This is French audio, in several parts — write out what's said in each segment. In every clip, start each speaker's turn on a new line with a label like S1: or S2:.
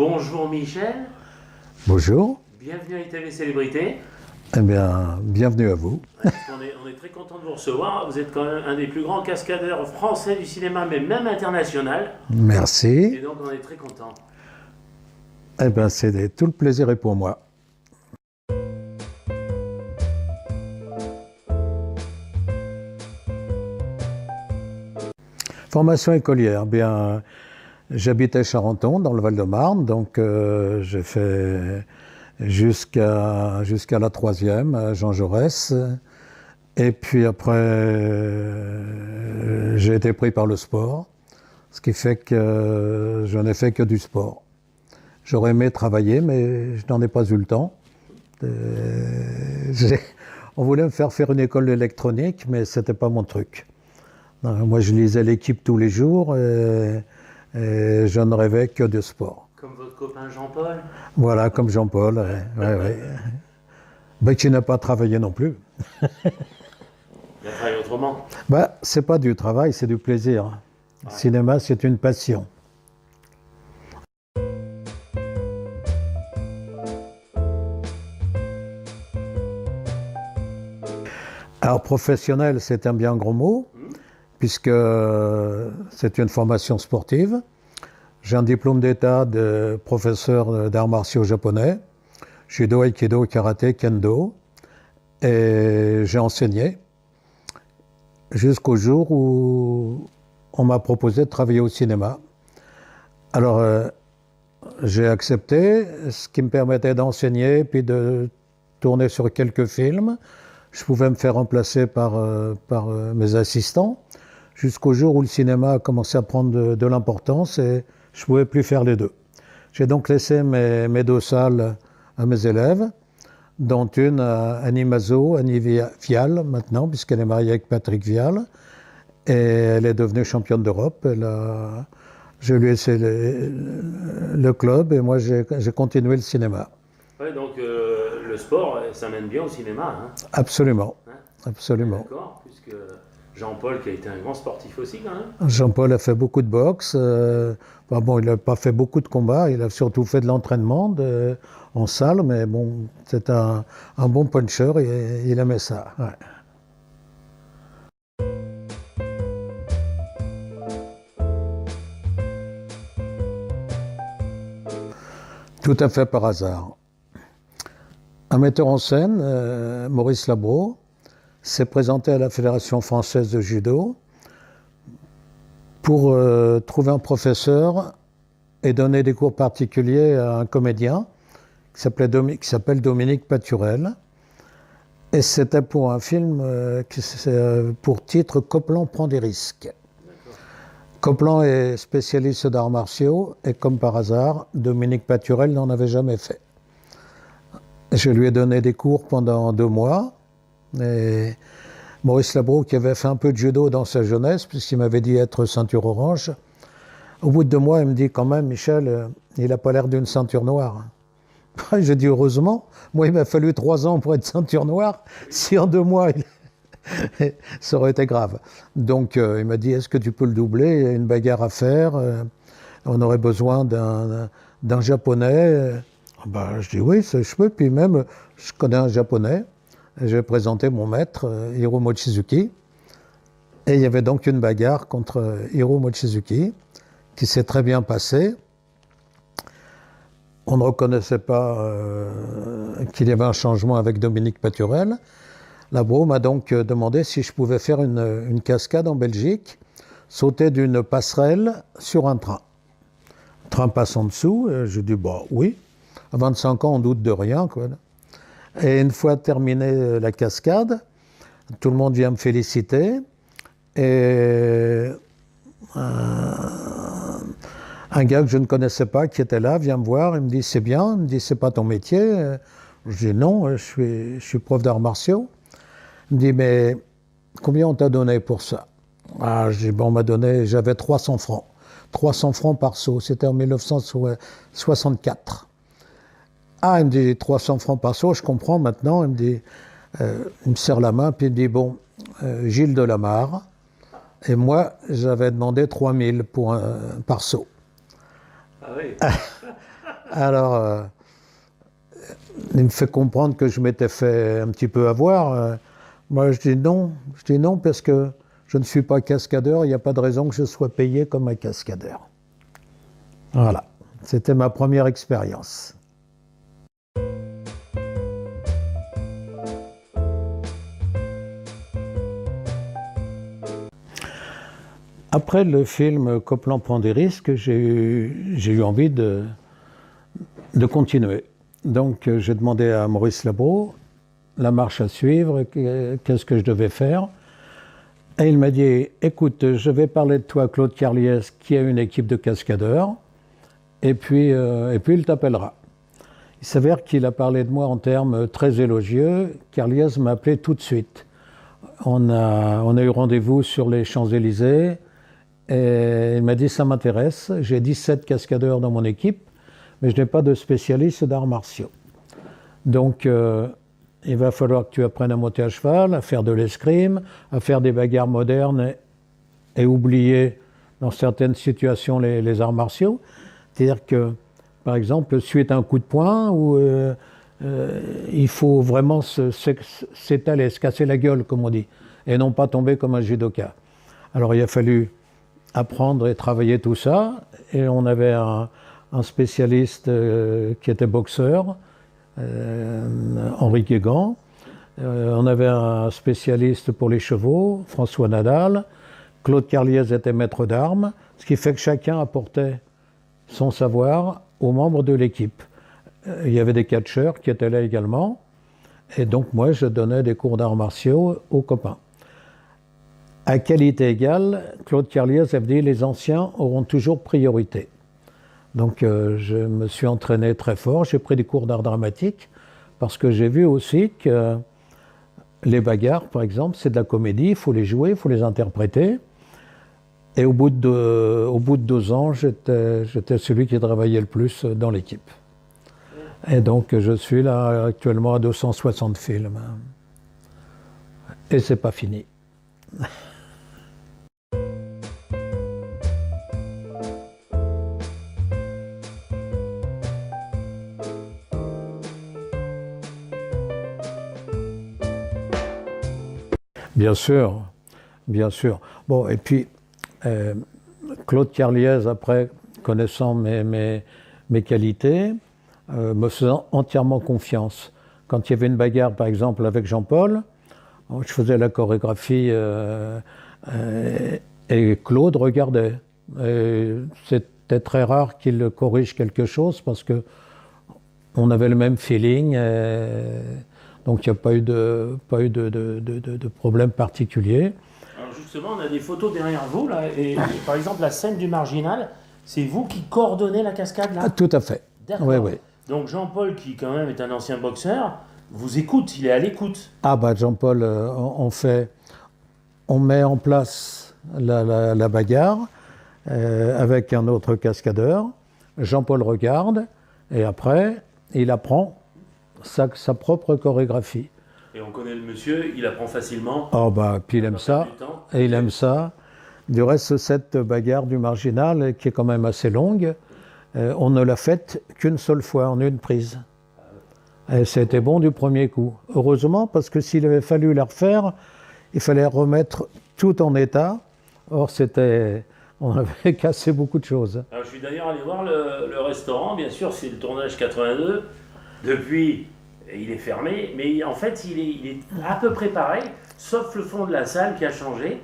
S1: Bonjour Michel,
S2: Bonjour,
S1: bienvenue à ITV Célébrité.
S2: eh bien, bienvenue à vous.
S1: On est très content de vous recevoir. Vous êtes quand même un des plus grands cascadeurs français du cinéma, mais même international. Et
S2: Merci.
S1: donc on est très content.
S2: Eh bien, tout le plaisir est pour moi. Formation écolière, bien, j'habitais Charenton, dans le Val-de-Marne, donc j'ai fait jusqu'à la troisième, à Jean Jaurès. Et puis après, j'ai été pris par le sport, ce qui fait que je n'ai fait que du sport. J'aurais aimé travailler, mais je n'en ai pas eu le temps. J'ai- On voulait me faire une école d'électronique, mais c'était pas mon truc. Non, moi, je lisais l'équipe tous les jours et je ne rêvais que de sport.
S1: Comme votre copain Jean-Paul.
S2: Voilà, comme Jean-Paul, ouais. Ben, qui n'a pas travaillé non plus.
S1: Il a travaillé autrement.
S2: Bah, c'est pas du travail, c'est du plaisir. Le cinéma, c'est une passion. Alors, professionnel, c'est un bien gros mot, puisque c'est une formation sportive. J'ai un diplôme d'état de professeur d'arts martiaux japonais, judo, aikido, karaté, kendo, et j'ai enseigné jusqu'au jour où on m'a proposé de travailler au cinéma. Alors, j'ai accepté, ce qui me permettait d'enseigner, puis de tourner sur quelques films. Je pouvais me faire remplacer par mes assistants, jusqu'au jour où le cinéma a commencé à prendre de l'importance et je ne pouvais plus faire les deux. J'ai donc laissé mes deux salles à mes élèves, dont une à Annie Mazot, Annie Vial maintenant, puisqu'elle est mariée avec Patrick Vial, et elle est devenue championne d'Europe. Je lui ai laissé le club et moi j'ai continué le cinéma.
S1: Ouais, donc le sport, ça mène bien au cinéma. Hein.
S2: Absolument,
S1: Hein.
S2: absolument.
S1: D'accord, puisque Jean-Paul qui a été un grand sportif aussi quand même.
S2: Jean-Paul a fait beaucoup de boxe. Bon, il n'a pas fait beaucoup de combats. Il a surtout fait de l'entraînement en salle, mais bon, c'est un bon puncher et il aimait ça. Ouais. Tout à fait par hasard. Un metteur en scène, Maurice Labro, s'est présenté à la Fédération française de judo pour trouver un professeur et donner des cours particuliers à un comédien qui s'appelle Dominique Paturel. Et c'était pour un film pour titre Copland prend des risques. Copland est spécialiste d'arts martiaux et comme par hasard, Dominique Paturel n'en avait jamais fait. Je lui ai donné des cours pendant 2 mois. Et Maurice Labro, qui avait fait un peu de judo dans sa jeunesse, puisqu'il m'avait dit être ceinture orange, au bout de 2 mois, il me dit quand même, Michel, il n'a pas l'air d'une ceinture noire. J'ai dit heureusement, moi il m'a fallu 3 ans pour être ceinture noire, si en 2 mois, ça aurait été grave. Donc il m'a dit, est-ce que tu peux le doubler? Il y a une bagarre à faire, on aurait besoin d'un japonais. Ben, je dis oui, je peux, puis même, je connais un japonais. J'ai présenté mon maître, Hiro Mochizuki. Et il y avait donc une bagarre contre Hiro Mochizuki, qui s'est très bien passée. On ne reconnaissait pas qu'il y avait un changement avec Dominique Paturel. Labro m'a donc demandé si je pouvais faire une cascade en Belgique, sauter d'une passerelle sur un train. Le train passe en dessous, j'ai dit bah oui. À 25 ans, on doute de rien, quoi. Et une fois terminée la cascade, tout le monde vient me féliciter. Et un gars que je ne connaissais pas, qui était là, vient me voir, il me dit c'est bien, il me dit c'est pas ton métier. Je dis non, je suis prof d'arts martiaux. Il me dit mais combien on t'a donné pour ça? Ah, je dis bon, on m'a donné, j'avais 300 francs. 300 francs par saut, c'était en 1964. Ah, il me dit 300 francs par saut, je comprends maintenant. Il me dit, il me serre la main, puis il me dit bon, Gilles Delamarre. Et moi, j'avais demandé 3000 par saut.
S1: Ah oui.
S2: Alors, il me fait comprendre que je m'étais fait un petit peu avoir. Moi, je dis non. Je dis non parce que je ne suis pas cascadeur. Il n'y a pas de raison que je sois payé comme un cascadeur. Voilà. C'était ma première expérience. Après le film Copland prend des risques, j'ai eu envie de continuer. Donc j'ai demandé à Maurice Labro la marche à suivre, qu'est-ce que je devais faire. Et il m'a dit, écoute, je vais parler de toi à Claude Carliès, qui a une équipe de cascadeurs, et puis il t'appellera. Il s'avère qu'il a parlé de moi en termes très élogieux. Carliès m'a appelé tout de suite. On a eu rendez-vous sur les Champs-Élysées, et il m'a dit, ça m'intéresse, j'ai 17 cascadeurs dans mon équipe, mais je n'ai pas de spécialiste d'arts martiaux. Donc, il va falloir que tu apprennes à monter à cheval, à faire de l'escrime, à faire des bagarres modernes et oublier, dans certaines situations, les arts martiaux. C'est-à-dire que, par exemple, suite à un coup de poing, où il faut vraiment s'étaler, se casser la gueule, comme on dit, et non pas tomber comme un judoka. Alors, il a fallu apprendre et travailler tout ça, et on avait un spécialiste qui était boxeur, Henri Guégan. On avait un spécialiste pour les chevaux, François Nadal. Claude Carliès était maître d'armes, ce qui fait que chacun apportait son savoir aux membres de l'équipe. Il y avait des catcheurs qui étaient là également, et donc moi je donnais des cours d'arts martiaux aux copains. À qualité égale, Claude Carliès avait dit les anciens auront toujours priorité. Donc je me suis entraîné très fort, j'ai pris des cours d'art dramatique parce que j'ai vu aussi que les bagarres, par exemple, c'est de la comédie, il faut les jouer, il faut les interpréter. Et au bout de 2 ans, j'étais celui qui travaillait le plus dans l'équipe. Et donc je suis là actuellement à 260 films. Et c'est pas fini. Bien sûr, bien sûr. Bon, et puis, Claude Carliès, après, connaissant mes qualités, me faisant entièrement confiance. Quand il y avait une bagarre, par exemple, avec Jean-Paul, je faisais la chorégraphie et Claude regardait. C'était très rare qu'il corrige quelque chose parce que on avait le même feeling. Donc il n'y a pas eu de problème particulier.
S1: Alors justement, on a des photos derrière vous, là, et par exemple la scène du Marginal, c'est vous qui coordonnez la cascade là?
S2: Ah, tout à fait.
S1: D'accord.
S2: Oui, oui.
S1: Donc Jean-Paul, qui quand même est un ancien boxeur, vous écoute, il est à l'écoute.
S2: Ah bah Jean-Paul, on met en place la bagarre avec un autre cascadeur. Jean-Paul regarde et après il apprend sa propre chorégraphie.
S1: Et on connaît le monsieur, il apprend facilement.
S2: Ah bah puis il aime ça, et il aime ça. Du reste, cette bagarre du Marginal, qui est quand même assez longue, on ne l'a faite qu'une seule fois, en une prise. Et c'était bon du premier coup. Heureusement, parce que s'il avait fallu la refaire, il fallait remettre tout en état. Or, on avait cassé beaucoup de choses.
S1: Alors, je suis d'ailleurs allé voir le restaurant, bien sûr, c'est le tournage 82. Depuis, il est fermé, mais en fait, il est à peu près pareil, sauf le fond de la salle qui a changé.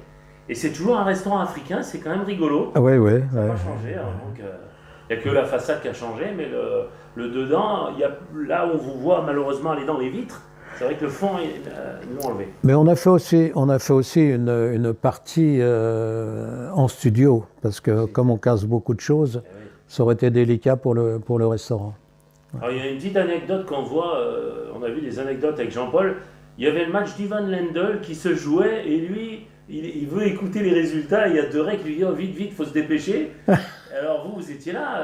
S1: Et c'est toujours un restaurant africain, c'est quand même rigolo.
S2: Ah oui, oui.
S1: Ça n'a pas changé, hein, donc il n'y a que la façade qui a changé, mais le dedans, là où on vous voit malheureusement aller dans les vitres, c'est vrai que le fond, ils l'ont enlevé.
S2: Mais on a fait aussi une partie en studio, parce que comme on casse beaucoup de choses, ça aurait été délicat pour le restaurant.
S1: Alors il y a une petite anecdote qu'on voit, on a vu des anecdotes avec Jean-Paul, il y avait le match d'Ivan Lendl qui se jouait et lui, il veut écouter les résultats, il y a Derek qui lui dit oh, vite, il faut se dépêcher. Alors vous étiez là,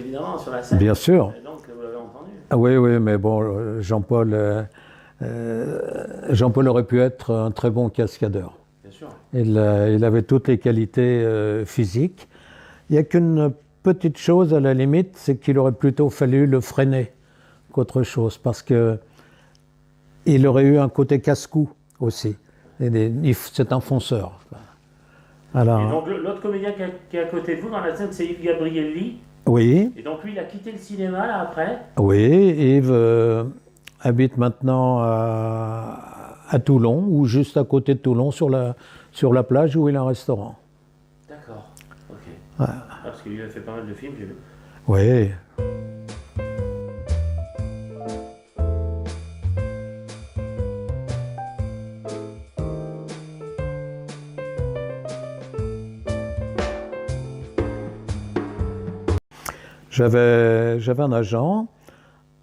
S1: évidemment, sur la scène.
S2: Bien sûr.
S1: Et donc vous l'avez entendu.
S2: Ah oui, oui, mais bon, Jean-Paul aurait pu être un très bon cascadeur.
S1: Bien sûr.
S2: Il avait toutes les qualités physiques. Il n'y a qu'une petite chose à la limite, c'est qu'il aurait plutôt fallu le freiner qu'autre chose, parce que il aurait eu un côté casse-cou aussi. C'est un fonceur. Alors,
S1: Et donc l'autre comédien qui est à côté de vous dans la scène, c'est Yves Gabrielli.
S2: oui,
S1: Et donc lui, il a quitté le cinéma là après.
S2: oui, Yves habite maintenant à Toulon, ou juste à côté de Toulon, sur la plage où il a un restaurant.
S1: D'accord, ok.
S2: Ouais.
S1: Ah, parce qu'il a fait pas mal de films, j'ai vu.
S2: Oui. J'avais un agent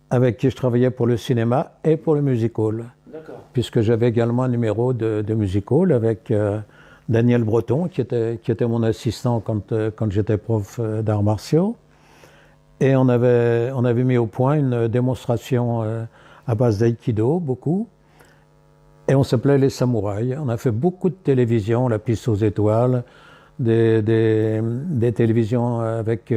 S2: avec qui je travaillais pour le cinéma et pour le music hall,
S1: D'accord.
S2: puisque j'avais également un numéro de music hall avec Daniel Breton, qui était mon assistant quand j'étais prof d'arts martiaux. Et on avait mis au point une démonstration à base d'aïkido, beaucoup. Et on s'appelait Les Samouraïs. On a fait beaucoup de télévision, La Piste aux étoiles, des télévisions avec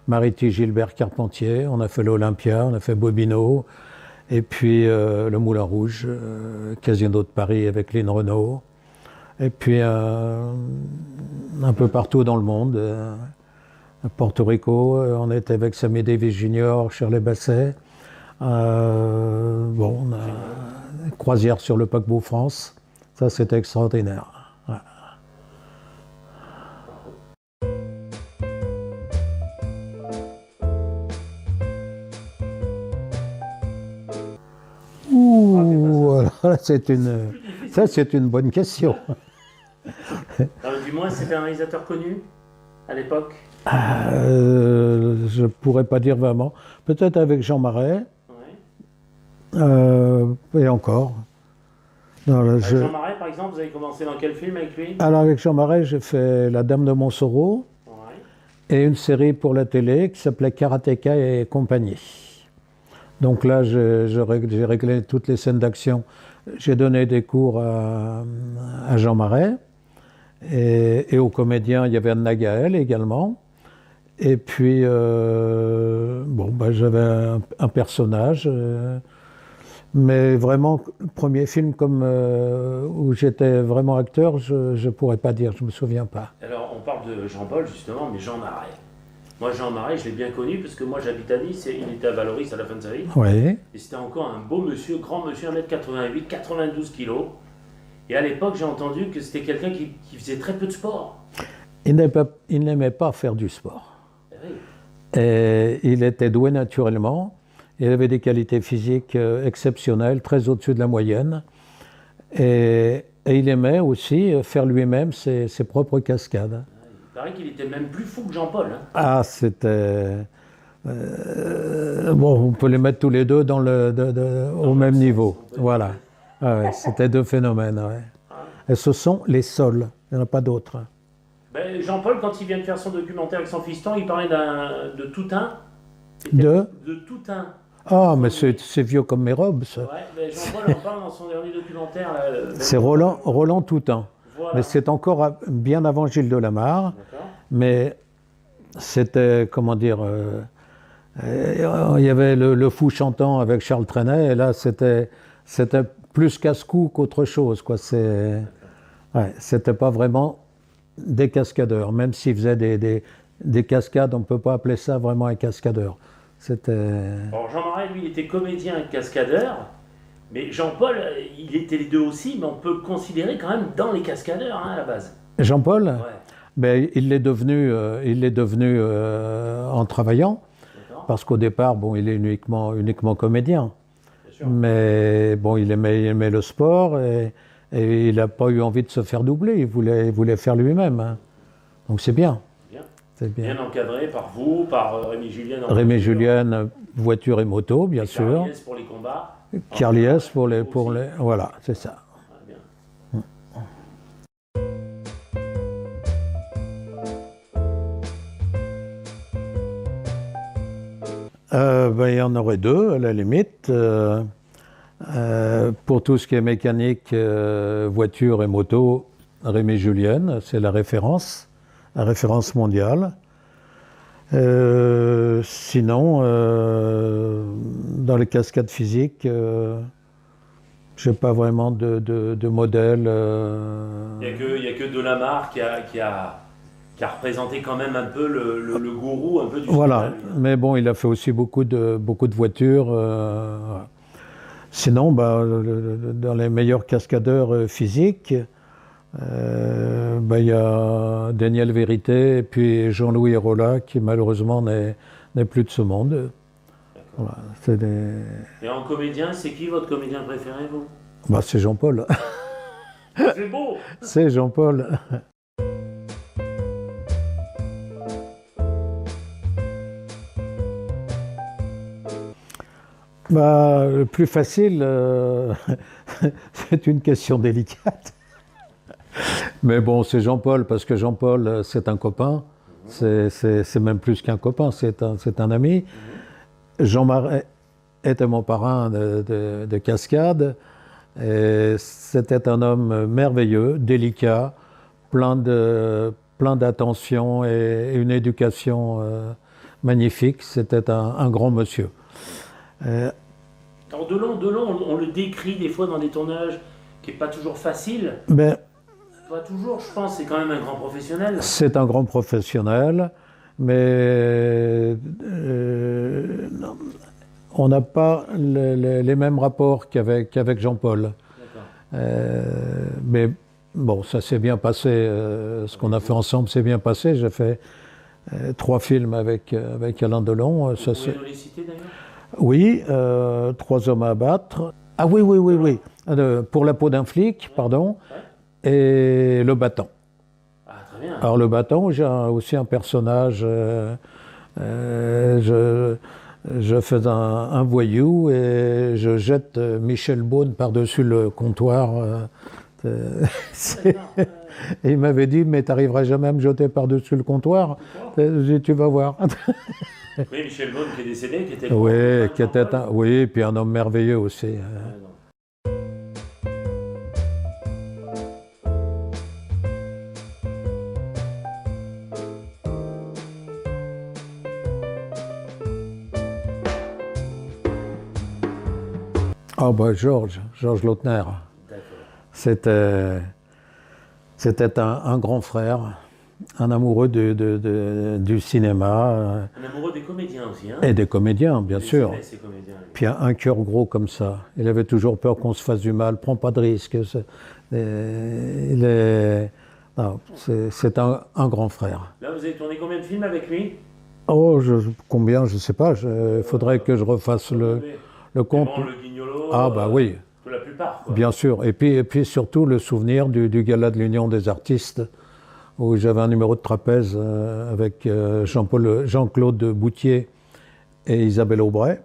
S2: Mariti Gilbert Carpentier. On a fait l'Olympia, on a fait Bobino. Et puis le Moulin Rouge, Casino de Paris avec Lynn Renault. Et puis un peu partout dans le monde. À Porto Rico, on était avec Sammy Davis Jr., Shirley Bassey. On a croisière sur le paquebot France. Ça, c'était extraordinaire. Ouais. Ouh, alors, c'est une bonne question.
S1: Alors, du moins, c'était un réalisateur connu à l'époque.
S2: Je pourrais pas dire vraiment. Peut-être avec Jean Marais.
S1: Ouais.
S2: Et encore. Non,
S1: Avec Jean Marais, par exemple, vous avez commencé dans quel film avec lui?
S2: Alors avec Jean Marais, j'ai fait La Dame de Montsoreau et une série pour la télé qui s'appelait Karateka et compagnie. Donc là, j'ai réglé toutes les scènes d'action. J'ai donné des cours à Jean Marais et aux comédiens, il y avait Anna Gaël également. Et puis, j'avais un personnage. Mais vraiment, le premier film où j'étais vraiment acteur, je ne pourrais pas dire, je ne me souviens pas.
S1: Alors, on parle de Jean-Paul, justement, mais Jean Marais. Moi, Jean Marais, je l'ai bien connu, parce que moi, j'habite à Nice, et il était à Valoris à la fin de sa vie.
S2: Oui.
S1: Et c'était encore un beau monsieur, grand monsieur, 1m88, 92 kilos. Et à l'époque, j'ai entendu que c'était quelqu'un qui faisait très peu de sport.
S2: Il n'aimait pas faire du sport.
S1: Oui.
S2: Et il était doué naturellement. Il avait des qualités physiques exceptionnelles, très au-dessus de la moyenne. Et il aimait aussi faire lui-même ses propres cascades.
S1: Il paraît qu'il était même plus fou que Jean-Paul. Hein.
S2: Ah, c'était... on peut les mettre tous les deux au même niveau. Voilà. Ah ouais, c'était deux phénomènes. Ouais. Et ce sont les seuls. Il n'y en a pas d'autres.
S1: Ben, Jean-Paul, quand il vient de faire son documentaire avec son fiston, il parlait de Toutain.
S2: De
S1: Toutain.
S2: Ah, mais c'est vieux comme mes robes, ça.
S1: Ouais, mais Jean-Paul en parle dans son dernier documentaire.
S2: C'est Roland Toutain.
S1: Voilà.
S2: Mais c'est encore bien avant Gilles Delamarre. Mais c'était, comment dire, il y avait le fou chantant avec Charles Trenet, et là, c'était plus casse-cou qu'autre chose, quoi. C'était pas vraiment des cascadeurs. Même s'ils faisaient des cascades, on ne peut pas appeler ça vraiment un cascadeur.
S1: Alors Jean Marais, lui, il était comédien et cascadeur, mais Jean-Paul, il était les deux aussi, mais on peut le considérer quand même dans les cascadeurs, hein, à la base.
S2: Jean-Paul,
S1: ouais.
S2: Ben, il l'est devenu en travaillant, parce qu'au départ, il est uniquement comédien. Mais bon, il aimait le sport et il n'a pas eu envie de se faire doubler, il voulait faire lui-même. Hein. Donc c'est bien.
S1: Bien encadré par vous, par Rémi Julien.
S2: Rémi Julien, voiture et moto, bien sûr.
S1: Carliès pour les combats.
S2: Carliès pour les... Voilà, c'est ça.
S1: Bien.
S2: Il y en aurait deux, à la limite. Pour tout ce qui est mécanique, voiture et moto, Rémi Julien, c'est la référence mondiale. Sinon, dans les cascades physiques, j'ai pas vraiment de modèle.
S1: Il y a que Delamarre qui a représenté quand même un peu le gourou un peu du
S2: Voilà,
S1: cinéma, lui.
S2: mais bon, il a fait aussi beaucoup de voitures. Voilà. Sinon, bah, dans les meilleurs cascadeurs physiques, bah, il y a Daniel Vérité et puis Jean-Louis Hérola qui malheureusement n'est plus de ce monde.
S1: D'accord.
S2: Voilà, c'est
S1: Et en comédien, c'est qui votre comédien préféré, vous?
S2: bah, c'est Jean-Paul.
S1: C'est beau!
S2: C'est Jean-Paul. Bah, le plus facile, c'est une question délicate. Mais bon, c'est Jean-Paul, parce que Jean-Paul, c'est un copain. C'est même plus qu'un copain, c'est un ami. Jean-Marie était mon parrain de cascade. Et c'était un homme merveilleux, délicat, plein d'attention et une éducation magnifique. C'était un grand monsieur. Euh,
S1: Alors Delon, on le décrit des fois dans des tournages qui n'est pas toujours facile.
S2: mais
S1: Pas toujours, je pense, c'est quand même un grand professionnel.
S2: c'est un grand professionnel, mais non, on n'a pas les mêmes rapports qu'avec Jean-Paul.
S1: D'accord.
S2: Mais bon, ça s'est bien passé. Ce qu'on a fait ensemble s'est bien passé. J'ai fait 3 films avec Alain Delon.
S1: Vous pouvez nous les citer d'ailleurs?
S2: Oui, 3 hommes à abattre. Ah oui, oui, oui, oui. Pour la peau d'un flic, pardon.
S1: Ouais.
S2: Et le battant.
S1: Ah, très bien.
S2: Alors le battant, j'ai aussi un personnage. Je fais un voyou et je jette Michel Beaune par-dessus le comptoir. C'est-
S1: D'accord.
S2: Et il m'avait dit, mais t'arriveras jamais à me jeter par-dessus le comptoir. J'ai dit, tu vas voir.
S1: Oui, Michel Beaune qui est décédé, qui était le
S2: Oui,
S1: grand
S2: qui était
S1: Jean-Paul.
S2: oui, puis un homme merveilleux aussi.
S1: Ouais, non.
S2: Ah bah Georges Lautner.
S1: D'accord.
S2: C'était un grand frère, un amoureux du cinéma
S1: Un amoureux des comédiens aussi, hein?
S2: et des comédiens, bien
S1: Il
S2: sûr.
S1: aimait ces comédiens, lui.
S2: Puis un cœur gros comme ça. Il avait toujours peur qu'on se fasse du mal. Prends pas de risques. Non, c'est un grand frère.
S1: Là, vous avez tourné combien de films avec lui?
S2: Oh, combien, je sais pas. Il faudrait que je refasse le
S1: Mais
S2: compte.
S1: bon, le Guignolo,
S2: Ah bah oui,
S1: pour la plupart, quoi.
S2: bien sûr. Et puis surtout le souvenir du gala de l'Union des artistes où j'avais un numéro de trapèze avec Jean-Claude Boutier et Isabelle Aubray.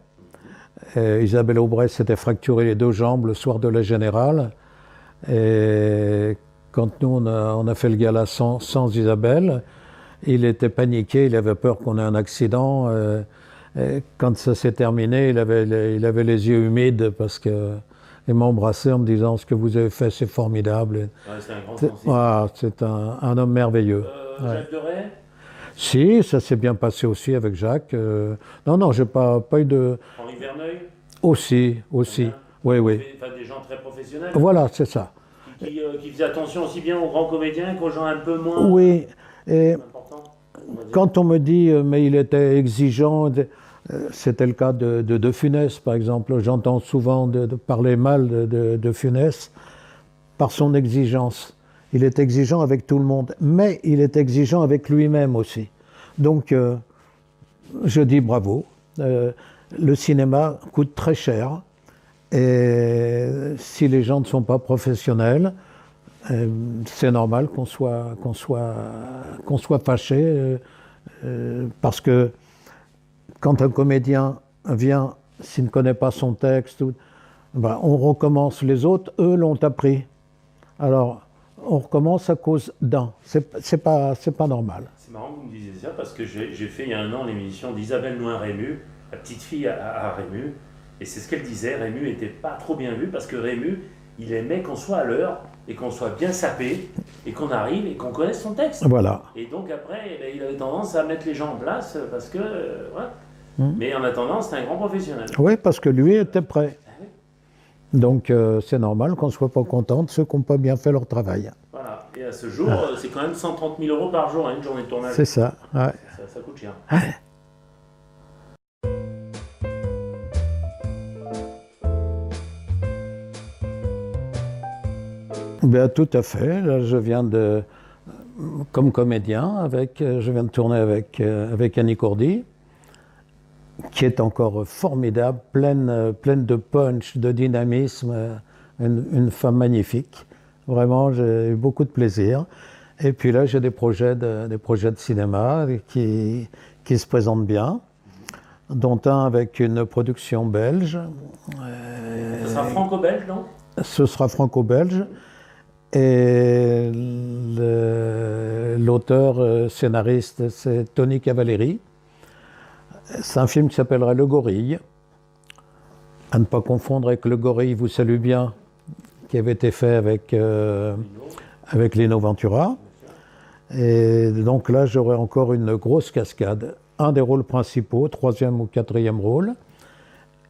S2: Et Isabelle Aubray s'était fracturé les 2 jambes le soir de la Générale. Et quand nous, on a fait le gala sans Isabelle, il était paniqué, il avait peur qu'on ait un accident. Et quand ça s'est terminé, il avait les yeux humides parce que il m'a embrassé en me disant ce que vous avez fait, c'est formidable.
S1: Ouais, c'est un grand sensible.
S2: C'est un homme merveilleux. Ouais.
S1: Jacques Deray?
S2: Si, ça s'est bien passé aussi avec Jacques. Non, j'ai pas eu de.
S1: Henri Verneuil?
S2: Aussi.
S1: Bien.
S2: Oui, oui.
S1: Enfin, des gens très professionnels
S2: Voilà, c'est ça.
S1: qui faisaient attention aussi bien aux grands comédiens qu'aux gens un peu moins
S2: Oui. Et
S1: importants, on va dire.
S2: quand on me dit, mais il était exigeant, c'était le cas de Funès, par exemple. J'entends souvent de parler mal de Funès par son exigence. Il est exigeant avec tout le monde, mais il est exigeant avec lui-même aussi. Donc, je dis bravo. Le cinéma coûte très cher. Et si les gens ne sont pas professionnels, c'est normal qu'on soit fâché. Parce que quand un comédien vient, s'il ne connaît pas son texte, ben, on recommence. Les autres, eux, l'ont appris. Alors, on recommence à cause d'un. C'est pas normal.
S1: C'est marrant que vous me disiez ça parce que j'ai fait il y a un an l'émission d'Isabelle Noin-Rému, la petite fille à Rému. Et c'est ce qu'elle disait, Rému n'était pas trop bien vu parce que Rému, il aimait qu'on soit à l'heure et qu'on soit bien sapé et qu'on arrive et qu'on connaisse son texte.
S2: Voilà.
S1: Et donc après, eh ben, il avait tendance à mettre les gens en place parce que, voilà.
S2: Mm.
S1: Mais en attendant, c'était un grand professionnel.
S2: Oui, parce que lui était prêt.
S1: Ah oui.
S2: Donc c'est normal qu'on ne soit pas content de ceux qui n'ont pas bien fait leur travail.
S1: Voilà. Et à ce jour, c'est quand même 130 000 € par jour, hein, une journée de tournage.
S2: C'est ça. Ouais.
S1: Ça coûte cher.
S2: Ben, tout à fait. Là, je viens de, comme comédien, je viens de tourner avec Annie Cordy, qui est encore formidable, pleine de punch, de dynamisme, une femme magnifique. Vraiment, j'ai eu beaucoup de plaisir. Et puis là, j'ai des projets de cinéma qui se présentent bien, dont un avec une production belge.
S1: Ce sera franco-belge, non?
S2: Ce sera franco-belge. Et l'auteur scénariste, c'est Tony Cavalieri. C'est un film qui s'appellera Le Gorille, à ne pas confondre avec Le Gorille vous salue bien, qui avait été fait avec Lino Ventura. Et donc là, j'aurai encore une grosse cascade. Un des rôles principaux, 3e ou 4e rôle,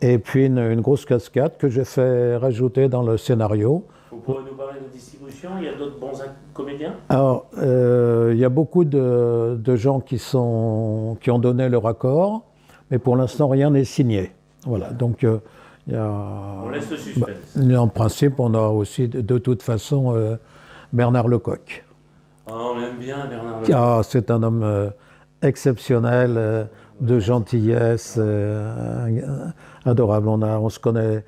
S2: et puis une grosse cascade que j'ai fait rajouter dans le scénario.
S1: Vous pourrez nous parler de distribution? Il y a d'autres bons comédiens?
S2: Alors, il y a beaucoup de gens qui ont donné leur accord, mais pour l'instant, rien n'est signé. Voilà, donc il y a...
S1: On laisse le suspense.
S2: En principe, on a aussi, de toute façon, Bernard Lecoq.
S1: Oh, on aime bien Bernard Lecoq.
S2: Ah, c'est un homme exceptionnel, de gentillesse, adorable. On se connaît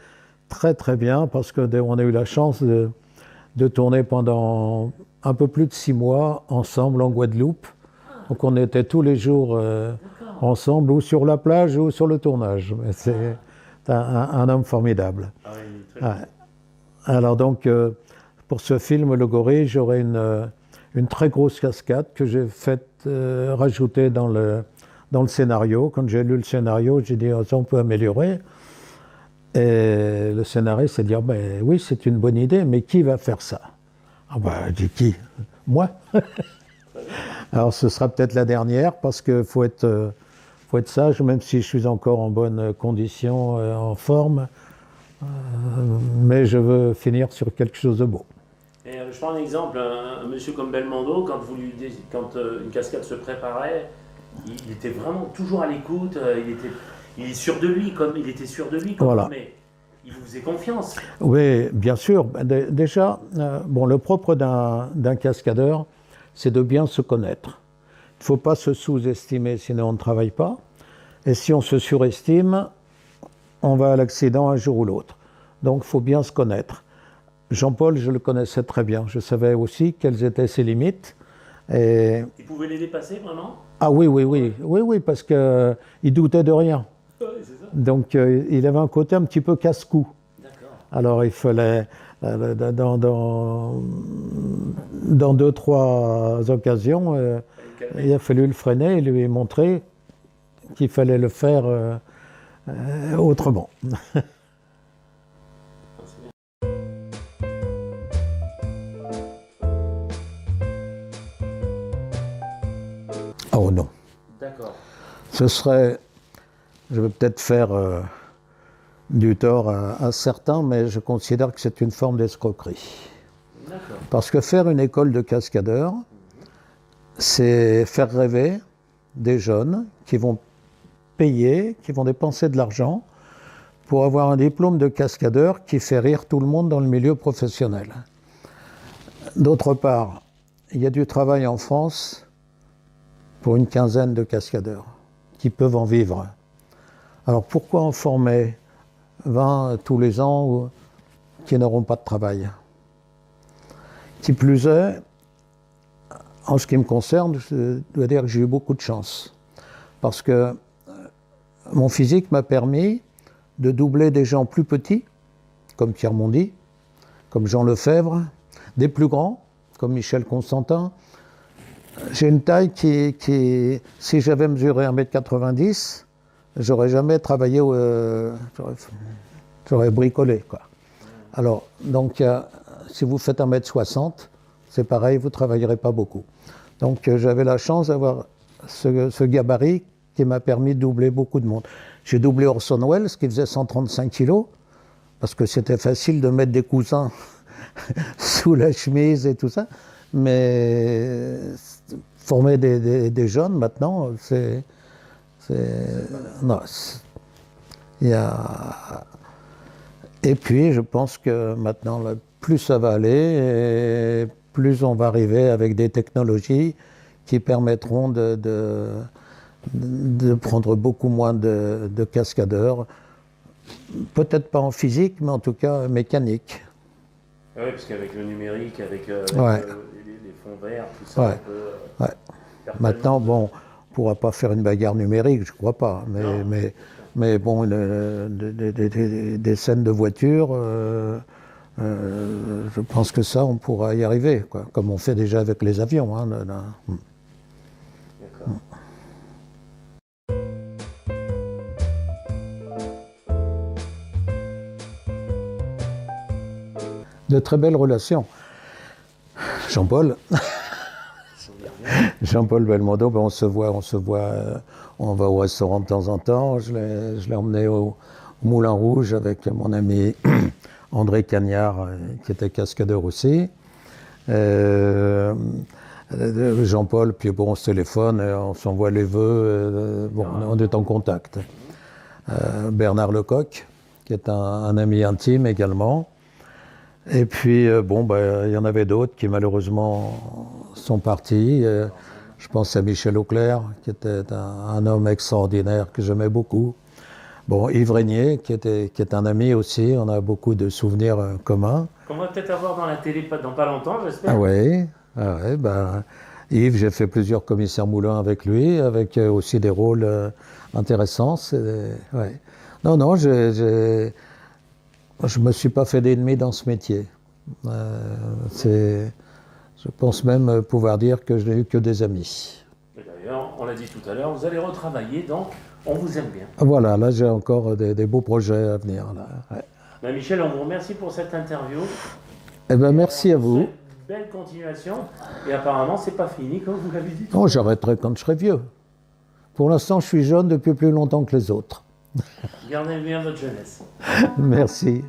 S2: très très bien parce qu'on a eu la chance de tourner pendant un peu plus de 6 mois ensemble en Guadeloupe. Donc on était tous les jours ensemble, ou sur la plage ou sur le tournage. Mais c'est un homme formidable.
S1: Ah oui, très bien.
S2: Ouais. Alors donc, pour ce film, Le Gorille, j'aurai une très grosse cascade que j'ai faite rajouter dans le scénario. Quand j'ai lu le scénario, j'ai dit oh, ça on peut améliorer. Et le scénariste s'est dit oh, ben, oui, c'est une bonne idée, mais qui va faire ça? Ah ben, j'ai dit qui? Moi. Alors ce sera peut-être la dernière parce qu'il faut être sage, même si je suis encore en bonne condition, en forme. Mais je veux finir sur quelque chose de beau.
S1: Et, je prends un exemple, un monsieur comme Belmondo, quand une cascade se préparait, il était vraiment toujours à l'écoute, il est sûr de lui, comme il était sûr de lui,
S2: Voilà.
S1: Mais il vous faisait confiance.
S2: Oui, bien sûr. Déjà, bon, le propre d'un cascadeur, c'est de bien se connaître. Il ne faut pas se sous-estimer, sinon on ne travaille pas. Et si on se surestime, on va à l'accident un jour ou l'autre. Donc il faut bien se connaître. Jean-Paul, je le connaissais très bien. Je savais aussi quelles étaient ses limites. Et...
S1: Il pouvait les dépasser, vraiment?
S2: Ah oui, parce qu'il doutait de rien.
S1: Ouais, c'est ça.
S2: Donc il avait un côté un petit peu casse-cou.
S1: D'accord.
S2: Alors il fallait, dans 2-3 occasions, il a fallu le freiner et lui montrer qu'il fallait le faire autrement. Oh non.
S1: D'accord.
S2: Ce serait, je vais peut-être faire du tort à certains, mais je considère que c'est une forme d'escroquerie.
S1: D'accord.
S2: Parce que faire une école de cascadeurs, c'est faire rêver des jeunes qui vont payer, qui vont dépenser de l'argent pour avoir un diplôme de cascadeur qui fait rire tout le monde dans le milieu professionnel. D'autre part, il y a du travail en France pour une quinzaine de cascadeurs qui peuvent en vivre. Alors pourquoi en former 20 tous les ans qui n'auront pas de travail? Qui plus est, en ce qui me concerne, je dois dire que j'ai eu beaucoup de chance. Parce que mon physique m'a permis de doubler des gens plus petits, comme Pierre Mondy, comme Jean Lefebvre, des plus grands, comme Michel Constantin. J'ai une taille qui si j'avais mesuré 1,90 m, j'aurais jamais travaillé, j'aurais bricolé, quoi. Alors, donc, si vous faites 1m60, c'est pareil, vous ne travaillerez pas beaucoup. Donc, j'avais la chance d'avoir ce gabarit qui m'a permis de doubler beaucoup de monde. J'ai doublé Orson Welles, qui faisait 135 kilos, parce que c'était facile de mettre des coussins sous la chemise et tout ça. Mais former des jeunes maintenant, non, il y a... Et puis, je pense que maintenant, plus ça va aller, et plus on va arriver avec des technologies qui permettront de prendre beaucoup moins de cascadeurs. Peut-être pas en physique, mais en tout cas mécanique.
S1: Oui, parce qu'avec le numérique, avec
S2: Ouais.
S1: les fonds verts, tout ça,
S2: Ouais.
S1: on peut
S2: Ouais.
S1: faire
S2: Maintenant,
S1: tellement
S2: bon, on ne pourra pas faire une bagarre numérique, je ne crois pas.
S1: Non.
S2: Mais bon, des scènes de voiture, je pense que ça, on pourra y arriver, quoi, comme on fait déjà avec les avions. Hein,
S1: D'accord.
S2: De très belles relations. Jean-Paul. Jean-Paul Belmondo, ben on se voit, on va au restaurant de temps en temps. Je l'ai emmené au Moulin Rouge avec mon ami André Cagnard, qui était cascadeur aussi. Jean-Paul, puis bon, on se téléphone, on s'envoie les vœux, bon, on est en contact. Bernard Lecoq, qui est un ami intime également. Et puis, bon, bah, il y en avait d'autres qui malheureusement sont partis. Je pense à Michel Auclair, qui était un homme extraordinaire que j'aimais beaucoup. Bon, Yves Régnier, qui est un ami aussi, on a beaucoup de souvenirs communs.
S1: Qu'on va peut-être avoir dans la télé dans pas longtemps, j'espère.
S2: Ah ouais, ben, Yves, j'ai fait plusieurs commissaires Moulin avec lui, avec aussi des rôles intéressants. Ouais. Non, je me suis pas fait d'ennemis dans ce métier. Je pense même pouvoir dire que je n'ai eu que des amis.
S1: Et d'ailleurs, on l'a dit tout à l'heure, vous allez retravailler, donc on vous aime bien.
S2: Voilà, là j'ai encore des beaux projets à venir. Là. Ouais.
S1: Ben, Michel, on vous remercie pour cette interview.
S2: Eh ben, merci à vous.
S1: Belle continuation. Et apparemment, c'est pas fini, comme vous l'avez dit.
S2: Non, j'arrêterai quand je serai vieux. Pour l'instant, je suis jeune depuis plus longtemps que les autres.
S1: Gardez bien votre jeunesse.
S2: Merci.